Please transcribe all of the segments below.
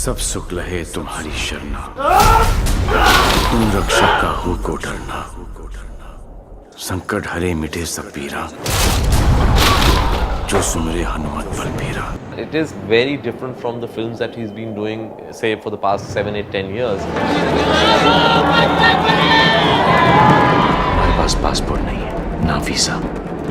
सब सुख लहे तुम्हारी शरणा, तुम रक्षक का हो को डरना, संकट हरे मिटे सब पीरा, जो सुमरे हनुमत बल बीरा. It is very different from the films that he's been doing, say, for the past 7, 8, 10 years. हमारे पास पासपोर्ट नहीं है, ना वीजा,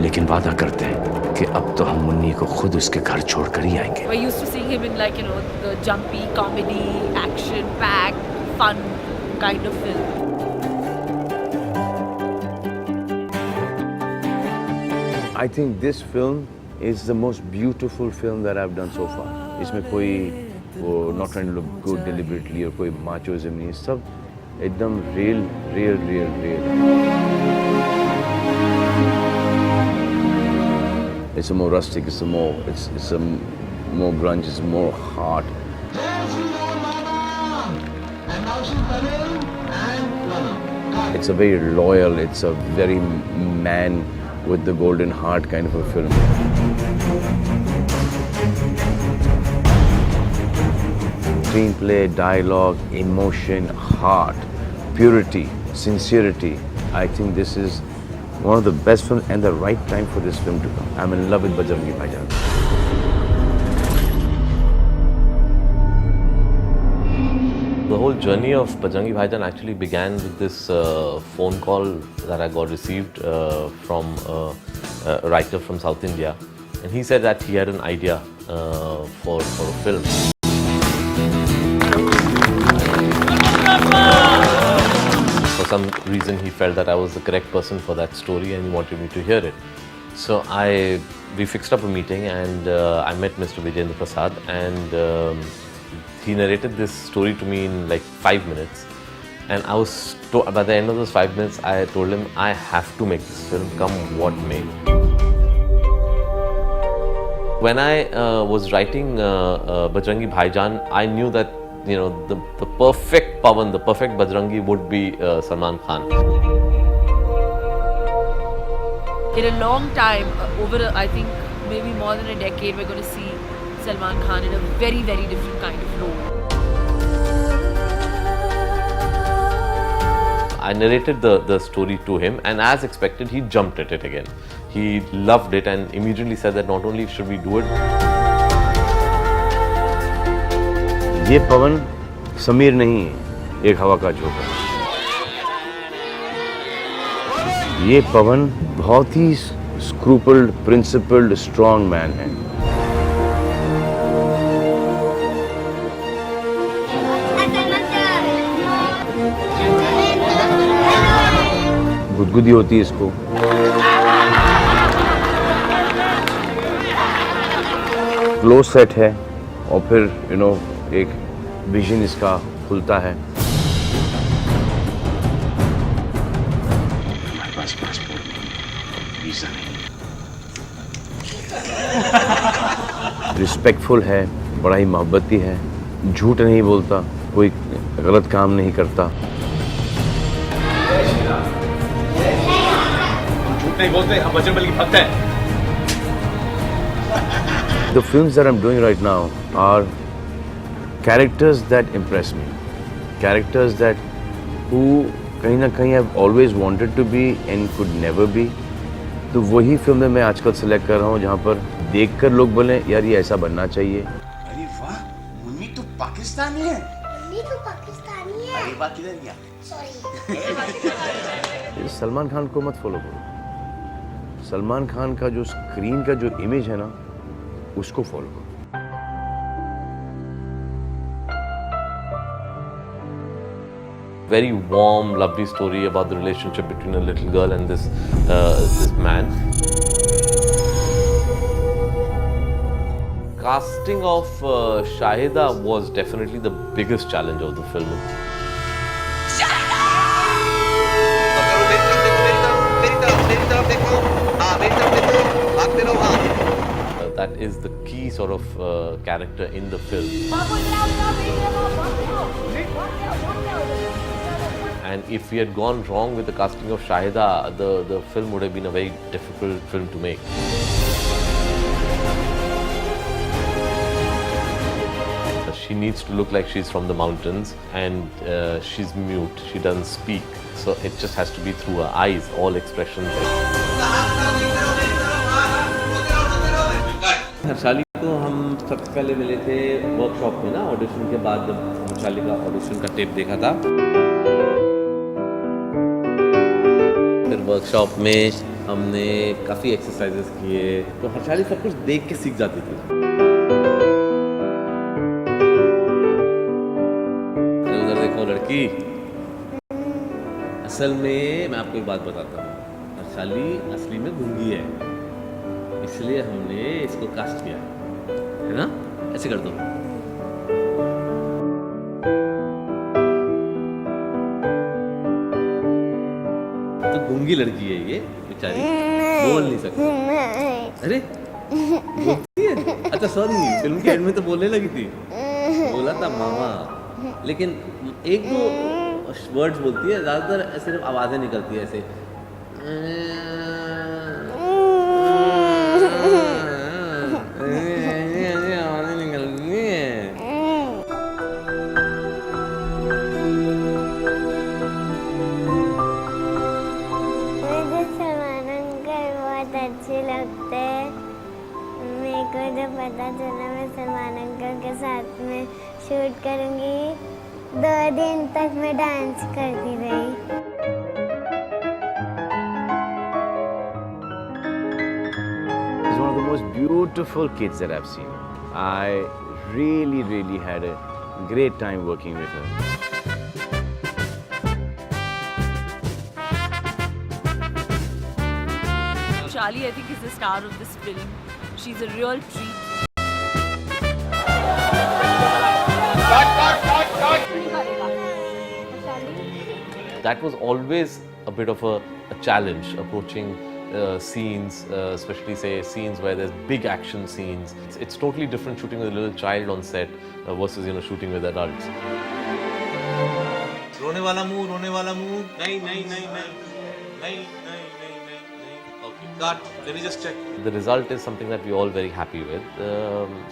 लेकिन वादा करते हैं कि अब तो हम मुन्नी को खुद उसके घर छोड़कर ही आएंगे. We're used to seeing him in, like, you know, the jumpy comedy, action-packed, fun kind of film. I think this film is the most beautiful film that I've done so far. इसमें कोई वो not trying to look good deliberately और कोई machoism नहीं, सब एकदम real. It's a more rustic, it's a more grunge, it's more heart. It's a very loyal, it's a very man with the golden heart kind of a film. Screenplay, dialogue, emotion, heart, purity, sincerity. I think this is one of the best films and the right time for this film to come. I'm in love with Bajrangi Bhaijaan. The whole journey of Bajrangi Bhaijaan actually began with this phone call that I got received from a writer from South India, and he said that he had an idea for a film. For some reason, he felt that I was the correct person for that story, and he wanted me to hear it. So we fixed up a meeting, and I met Mr. Vijayendra Prasad, and he narrated this story to me in like 5 minutes, and I was by the end of those 5 minutes, I told him I have to make this film, come what may. When I was writing Bajrangi Bhaijaan, I knew that the perfect Pawan, the perfect Bajrangi would be Salman Khan. In a long time, I think maybe more than a decade, we're going to see Salman Khan in a very, very different kind of role. I narrated the story to him, and as expected, he jumped at it again. He loved it and immediately said that not only should we do it. ये पवन समीर नहीं है, एक हवा का झोंका. ये पवन बहुत ही scrupled, principled, strong man है. गुदगुदी होती है इसको. क्लोज सेट है और फिर एक विजन इसका खुलता है. हमारे पास पासपोर्ट नहीं, वीजा नहीं. रिस्पेक्टफुल है, बड़ा ही मोहब्बती है, झूठ नहीं बोलता, कोई गलत काम नहीं करता. नहीं बोलते, हम बजरंग की भक्त हैं. The films that I'm doing right now are characters that impress me. Characters that who कहीं ना कहीं I've always wanted to be and could never be. तो वही फिल्में मैं आजकल सेलेक्ट कर रहा हूँ जहाँ पर देखकर लोग बोलें यार ये ऐसा बनना चाहिए. अरे वाह, मुन्नी तो पाकिस्तानी है. मुन्नी तो पाकिस्तानी है. अरे वाह, किधर गया? सॉरी. सलमान खान को मत फॉलो करो. सलमान खान का जो स्क्रीन का जो इमेज है ना, उसको फॉलो करो. Very warm, lovely story about the relationship between a little girl and this man. Casting of Shahida was definitely the biggest challenge of the film. That is the key sort of character in the film. And if we had gone wrong with the casting of Shahida, the film would have been a very difficult film to make. She needs to look like she's from the mountains, and she's mute. She doesn't speak, so it just has to be through her eyes. All expressions. Harshali को हम सबसे पहले मिले थे workshop में ना, audition के बाद जब हर्षाली का ऑडिशन का टेप देखा था। फिर वर्कशॉप में हमने काफ़ी एक्सरसाइजेस किए, तो हर्षाली सब कुछ देख के सीख जाती थी। उधर देखो लड़की, असल में मैं आपको एक बात बताता हूँ, हर्षाली असली में गूंगी है, इसलिए हमने इसको कास्ट किया है ना? ऐसे कर दो। तो गूंगी लड़की है ये बेचारी, बोल नहीं सकती। अरे बोलती है? अच्छा सॉरी, फिल्म के एंड में तो बोलने लगी थी, बोला था मामा, लेकिन एक दो वर्ड्स बोलती है, ज़्यादातर सिर्फ आवाज़ें निकलती है ऐसे। अच्छे लगते हैं। मेरे को जब पता चला मैं सलमान अंकल के साथ में शूट करूँगी, 2 दिन तक मैं डांस करती रही। He's one of the most beautiful kids that I've seen. I really had a great time working with her. Charlie, I think, is the star of this film. She's a real treat. That was always a bit of a challenge, approaching scenes, especially say scenes where there's big action scenes. It's totally different shooting with a little child on set versus shooting with adults. रोने वाला मुंह, रोने वाला मुंह, नहीं नहीं नहीं नहीं नहीं नहीं नहीं नहीं। Okay, cut. Let me just check. The result is something that we're all very happy with.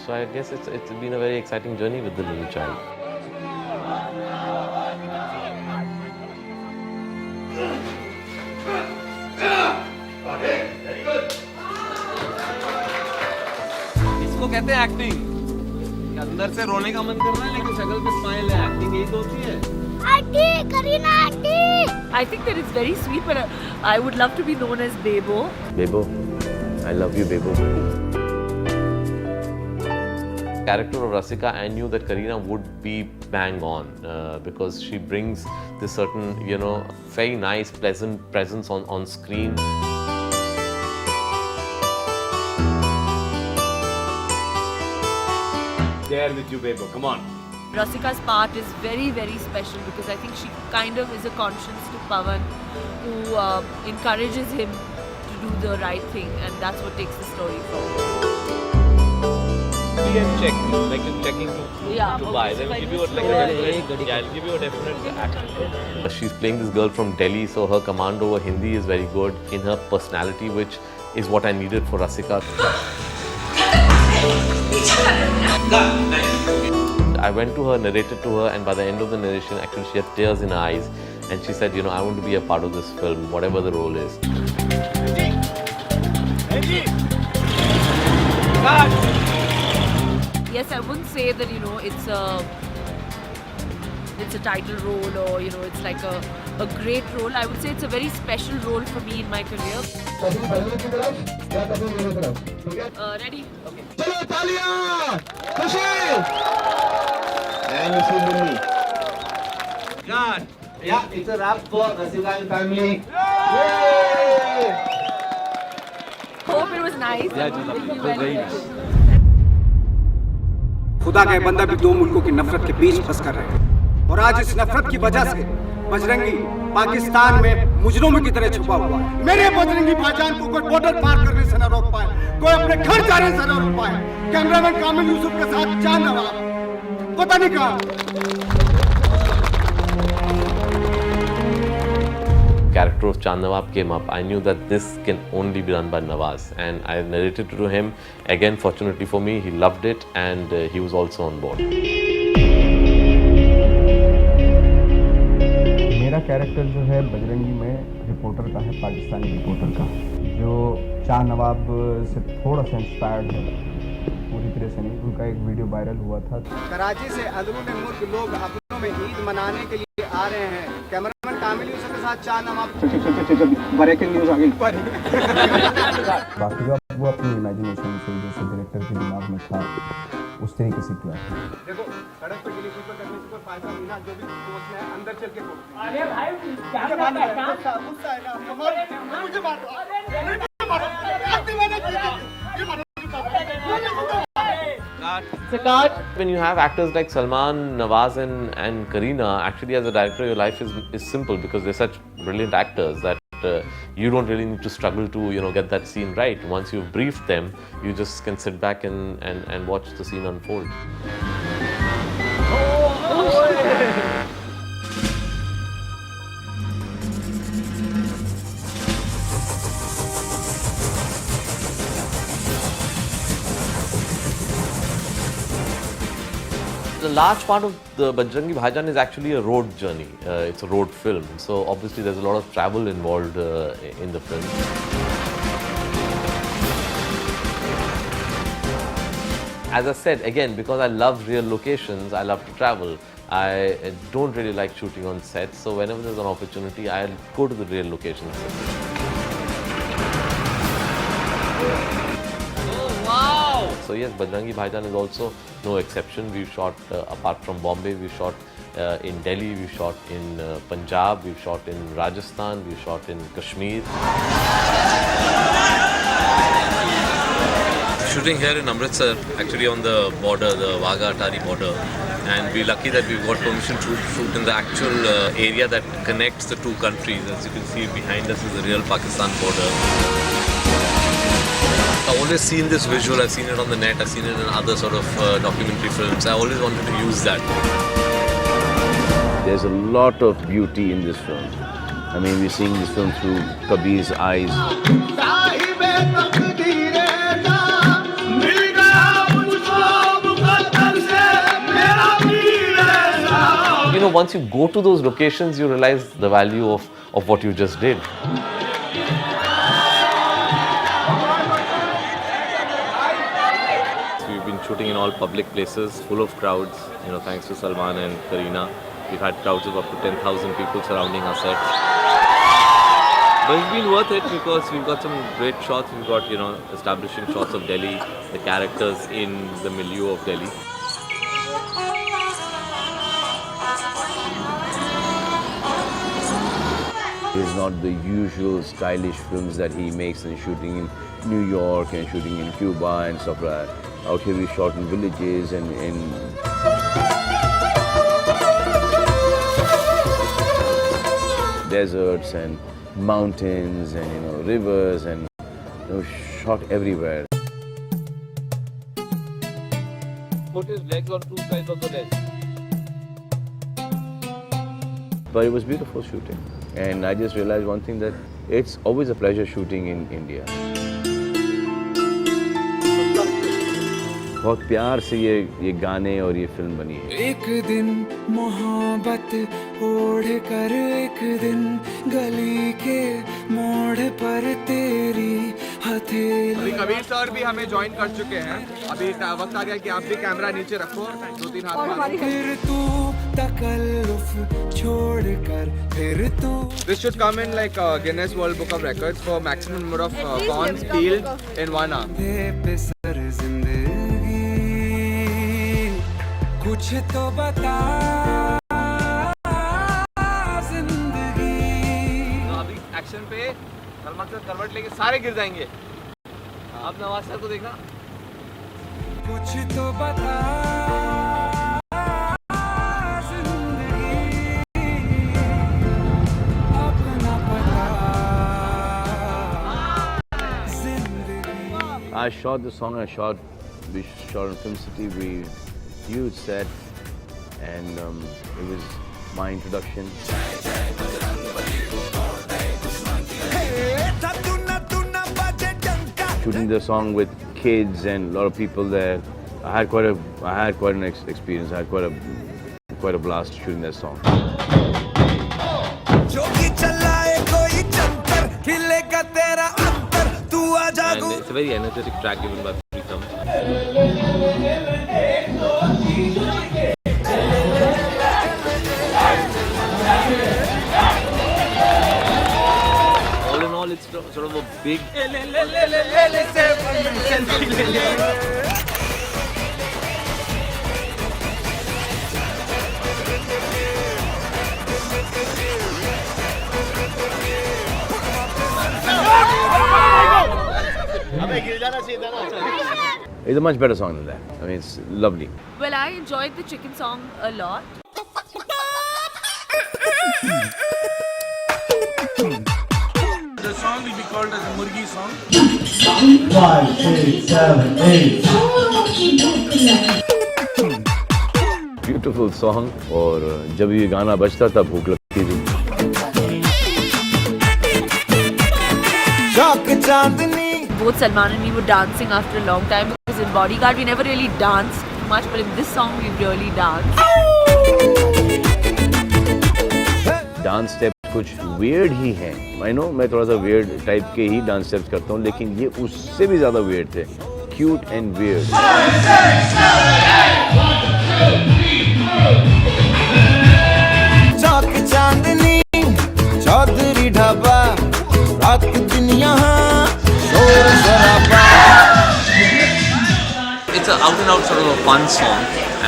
So I guess it's been a very exciting journey with the little child. इसको कहते हैं एक्टिंग। अंदर से रोने का मन कर रहा है लेकिन शक्ल पे स्माइल है। एक्टिंग यही तो होती है। Aunty, Kareena aunty. I think that it's very sweet, but I would love to be known as Bebo. Bebo, I love you, Bebo. Character of Rasika, I knew that Kareena would be bang on because she brings this certain, very nice, pleasant presence on screen. There with you, Bebo. Come on. Rasika's part is very, very special because I think she kind of is a conscience to Pawan who encourages him to do the right thing, and that's what takes the story forward. Check, like you're checking Yeah, to buy. Then okay, give you a definite. Yeah, I'll give you a definite action. She's playing this girl from Delhi, so her command over Hindi is very good in her personality, which is what I needed for Rasika. I went to her, narrated to her, and by the end of the narration, actually, she had tears in her eyes. And she said, I want to be a part of this film, whatever the role is. Yes, I wouldn't say that, it's a title role or, it's like a great role. I would say it's a very special role for me in my career. Ready? Okay. चलो तालियां, खुशी। And you see me. God. Yeah, it's a wrap for Rasika and family. Hope it was nice. Yeah, it was very nice. खुदा के बंदा भी 2 मुल्कों की नफरत के बीच फंस कर रहे हैं और आज इस नफरत की वजह से बजरंगी पाकिस्तान में मुजरिमों की तरह छुपा हुआ है। मेरे बजरंगी भाईजान को कोई बॉर्डर पार करने से न रोक पाए, कोई अपने घर जाने से न रोक पाए। कैमरामैन कामिल यूसुफ के साथ जान नवाब पता नहीं कहाँ। Character of Chand Nawab came up. I knew that this can only be done by Nawaz, and I narrated to him. Again, fortunately for me, he loved it, and he was also on board. मेरा character जो है बजरंगी में reporter का है, Pakistani reporter का, जो शाह नवाब से थोड़ा सा इंस्पायर्ड है, पूरी तरह से नहीं। उनका एक वीडियो वायरल हुआ था। कराची से अंदरूनी मुल्क लोग अपनों में ईद मनाने के लिए आ रहे हैं। कैमरामैन कामिल यूसुफ के साथ शाह नवाब। ब्रेकिंग न्यूज़ आ गई। बाकी जो वो अपनी इमेजिनेशन से जैसे डायरेक्टर के दिमाग में था उस तरीके से किया। देखो सड़क पे गिली करने से कोई फायदा नहीं ना, जो भी सोच है अंदर चल के बोल। अरे भाई क्या बात है? गुस्सा है ना, मुझे मारो, When you have actors like Salman, Nawaz and Kareena, actually as a director your life is simple because they're such brilliant actors that you don't really need to struggle to get that scene right. Once you've briefed them, you just can sit back and watch the scene unfold. The large part of the Bajrangi Bhaijaan is actually a road journey. It's a road film, so obviously there's a lot of travel involved in the film. As I said, again, because I love real locations, I love to travel. I don't really like shooting on sets, so whenever there's an opportunity, I'll go to the real locations. So yes, Bajrangi Bhaijaan is also no exception. We've shot, apart from Bombay, we've shot in Delhi, we've shot in Punjab, we've shot in Rajasthan, we've shot in Kashmir. Shooting here in Amritsar, actually on the border, the Wagah-Atari border, and we're lucky that we've got permission to shoot in the actual area that connects the two countries. As you can see behind us is the real Pakistan border. I've always seen this visual, I've seen it on the net, I've seen it in other sort of documentary films. I always wanted to use that. There's a lot of beauty in this film. I mean, we're seeing this film through Kabir's eyes. Once you go to those locations, you realize the value of what you just did. We've been shooting in all public places, full of crowds, thanks to Salman and Kareena. We've had crowds of up to 10,000 people surrounding our set. But it's been worth it because we've got some great shots. We've got, establishing shots of Delhi, the characters in the milieu of Delhi. It's not the usual stylish films that he makes and shooting in New York and shooting in Cuba and stuff like that. Out here we shot in villages and in deserts and mountains and rivers and shot everywhere. Put his legs on two sides of the ledge. But it was beautiful shooting. And I just realized one thing, that it's always a pleasure shooting in India. बहुत प्यार से ये गाने और ये film बनी है. एक दिन मोहब्बत ओढ़ कर एक दिन गली के मोड़ पर तेरी हथेली. कबीर सर भी हमें ज्वाइन कर चुके हैं. अभी वक्त आ गया कि आप भी कैमरा नीचे रखो, 2-3 हाथ में. फिर तू तकल्लुफ छोड़ कर फिर तू. This should come in like Guinness World Book of Records for maximum number of corns peeled in 1 hour. बेसर जिंदगी कुछ तो बता जिंदगी. अभी एक्शन पे सलमान सर करवट लेके सारे गिर जाएंगे. आप नवाज सर को देखा. कुछ तो बता I shot the song. We shot in Film City. We huge set, and it was my introduction. Shooting the song with kids and a lot of people there. I had quite an experience. I had quite a blast shooting that song. And it's a very energetic track given by Pritam. All in all, it's sort of a big. It's a much better song than that. I mean, it's lovely. Well, I enjoyed the chicken song a lot. The song will be called as a Murgi song. 5, 6, 7, 8. Beautiful song. और जब ये गाना बजता था भूख लगती थी. Both Salman and me were dancing after a long time because in Bodyguard we never really danced much, but in this song we really danced. Dance step कुछ weird ही हैं. I know मैं थोड़ा सा weird टाइप के ही dance steps करता हूँ, लेकिन ये उससे भी ज़्यादा weird थे. Cute and weird. चौक चांदनी चौधरी ढाबा रात दिन यहाँ शोर शराबा. It's an out and out sort of a fun song,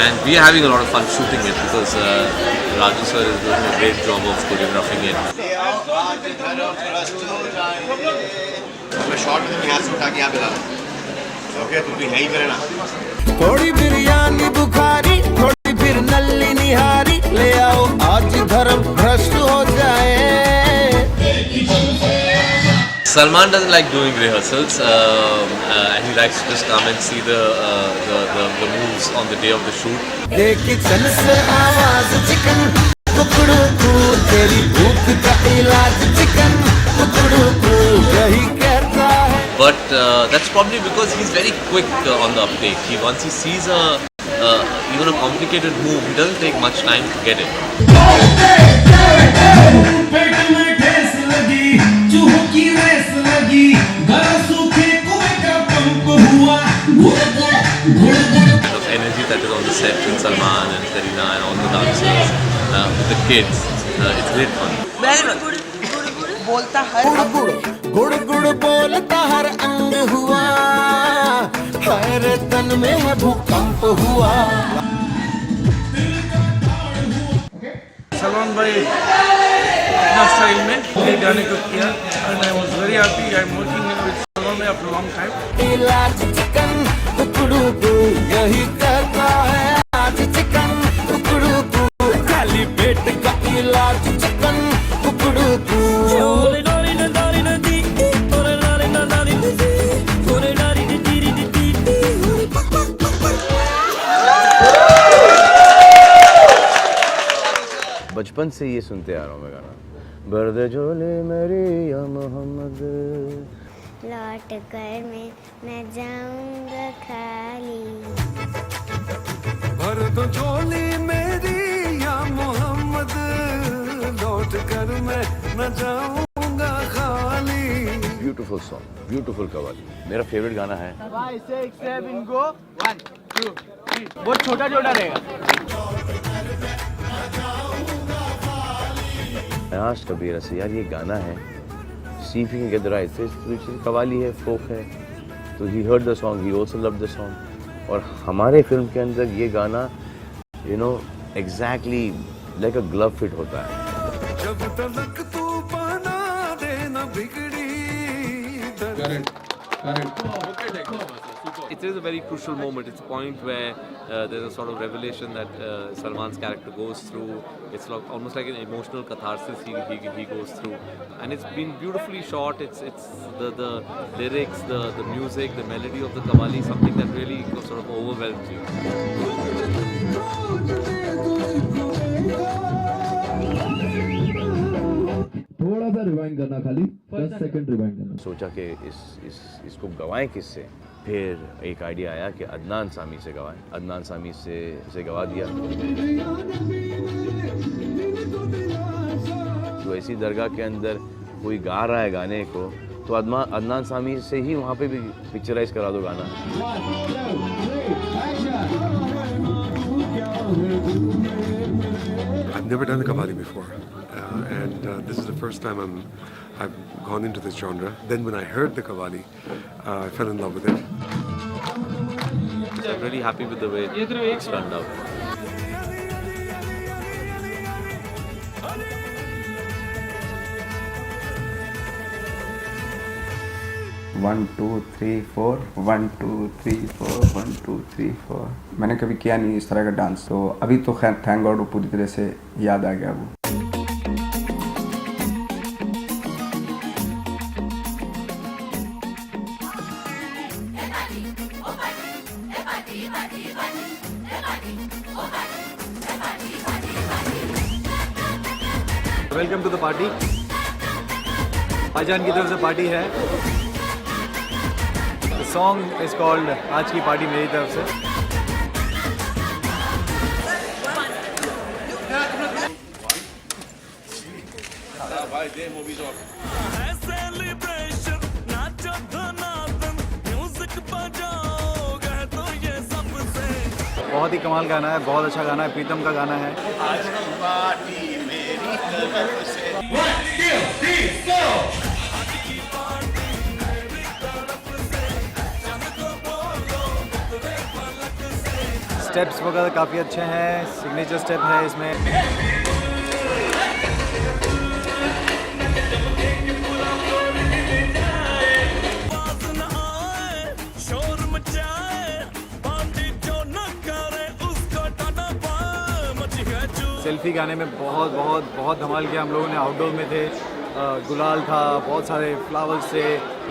and we are having a lot of fun shooting it because Raju sir is doing a great job of choreographing it. थोड़ी बिरयानी बुखारी थोड़ी फिर नल्ली निहारी ले आओ आज धर्म भ्रष्ट हो जाए. Salman doesn't like doing rehearsals, and he likes to just come and see the moves on the day of the shoot. Kitchen से आवाज चिकन कुकड़ू कू तेरी भूख का इलाज चिकन कुकड़ू कू यही कहता है. But that's probably because he's very quick on the uptake. Once he sees even a complicated move, he doesn't take much time to get it. Of energy that is on the set with Salman and Kareena and all the dancers, with the kids, it's great fun. गुड़ गुड़ बोलता हर अंग हुआ हर तन में है भूकंप हुआ. सलमान भाई अपना स्टाइल में ये गाने को किया and I was very happy. I'm working with Salman भाई after a long time. इलाज चिकन कुकड़ू कू यही कहता है आज चिकन कुकड़ू कू खाली पेट का इलाज चिकन कुकड़ू कू. बचपन से ये सुनते आ रहा हूँ मैं गाना. बर्द झोले मेरी या मोहम्मद. लौट कर मैं जाऊंगा खाली. भर दो झोली मेरी या मोहम्मद लौट कर मैं न जाऊंगा खाली. Beautiful song, beautiful qawwali. मेरा फेवरेट गाना है. 5, 6, 7, go. 1, 2, 3. बहुत छोटा छोटा रहेगा. I asked Kabir, I said, यार ये गाना है, see if you can get the right. Which is qawwali है, folk है. So he heard the song, he also loved the song. और हमारे फिल्म के अंदर ये गाना, you know, exactly like a glove fit होता है. जब तलक तू बना देना बिगड़ी. Correct. It is a very crucial moment. It's a point where there's a sort of revelation that Salman's character goes through. It's like, almost like an emotional catharsis he goes through, and it's been beautifully shot. It's the lyrics, the music, the melody of the qawwali, something that really sort of overwhelms you. थोड़ा सा rewind करना, खाली 10 second rewind करना। सोचा कि इसको गवाएं किससे। फिर एक आइडिया आया कि अदनान सामी से गवाएं। अदनान सामी से इसे गवा दिया। तो ऐसी दरगाह के अंदर कोई गा रहा है गाने को, तो अदनान सामी से ही वहाँ पे भी पिक्चराइज करा दो गाना। I've never done the Qawwali before, and this is the first time I've gone into this genre. Then when I heard the Qawwali, I fell in love with it. I'm really happy with the way it's turned out. One, 2, 3, 4, 1, 2, 3, 4, 1, 2, 3, 4। मैंने कभी किया नहीं इस तरह का dance, तो अभी तो खैर थैंक गॉड वो पूरी तरह से याद आ गया वो। Welcome to the party. भाईजान की तरफ से पार्टी है। The song is called आज की पार्टी मेरी तरफ से। बहुत ही कमाल गाना है, बहुत अच्छा गाना है, प्रीतम का गाना है। आज की पार्टी मेरी तरफ से। स्टेप्स वगैरह काफ़ी अच्छे हैं, सिग्नेचर स्टेप है इसमें। सेल्फी गाने में बहुत बहुत बहुत धमाल किया हम लोगों ने। आउटडोर में थे, गुलाल था, बहुत सारे फ्लावर्स थे।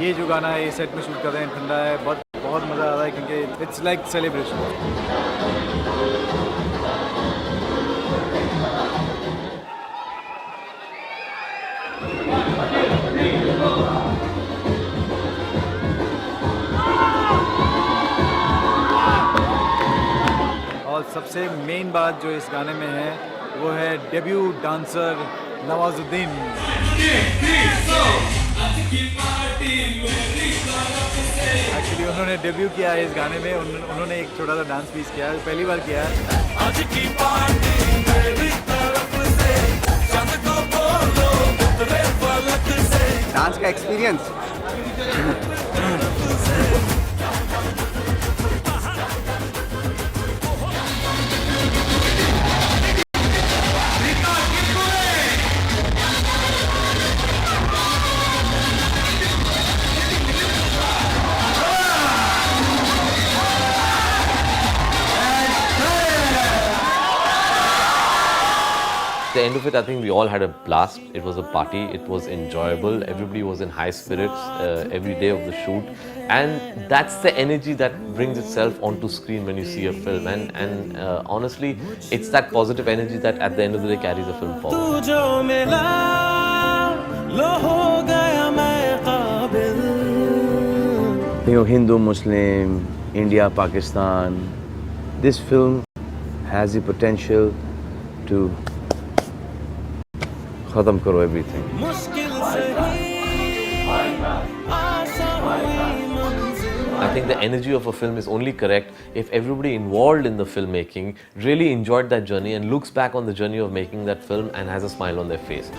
ये जो गाना है ये सेट में शूट कर रहे हैं, ठंडा है, बहुत बहुत मज़ा आ रहा है क्योंकि इट्स लाइक सेलिब्रेशन। और सबसे मेन बात जो इस गाने में है वो है डेब्यू डांसर नवाजुद्दीन। एक्चुअली उन्होंने डेब्यू किया है इस गाने में। उन्होंने एक छोटा सा डांस पीस किया है, पहली बार किया है। आज की पार्टी मेरी तरफ से, चंद को बोलो उतरे फलक से। डांस का experience At the end of it, I think we all had a blast. It was a party. It was enjoyable. Everybody was in high spirits every day of the shoot, and that's the energy that brings itself onto screen when you see a film. And honestly, it's that positive energy that at the end of the day carries the film forward. You know, Hindu, Muslim, India, Pakistan. This film has the potential to खत्म करो everything. I think the energy of a film is only correct if everybody involved in the filmmaking really enjoyed that journey and looks back on the journey of making that film and has a smile on their face.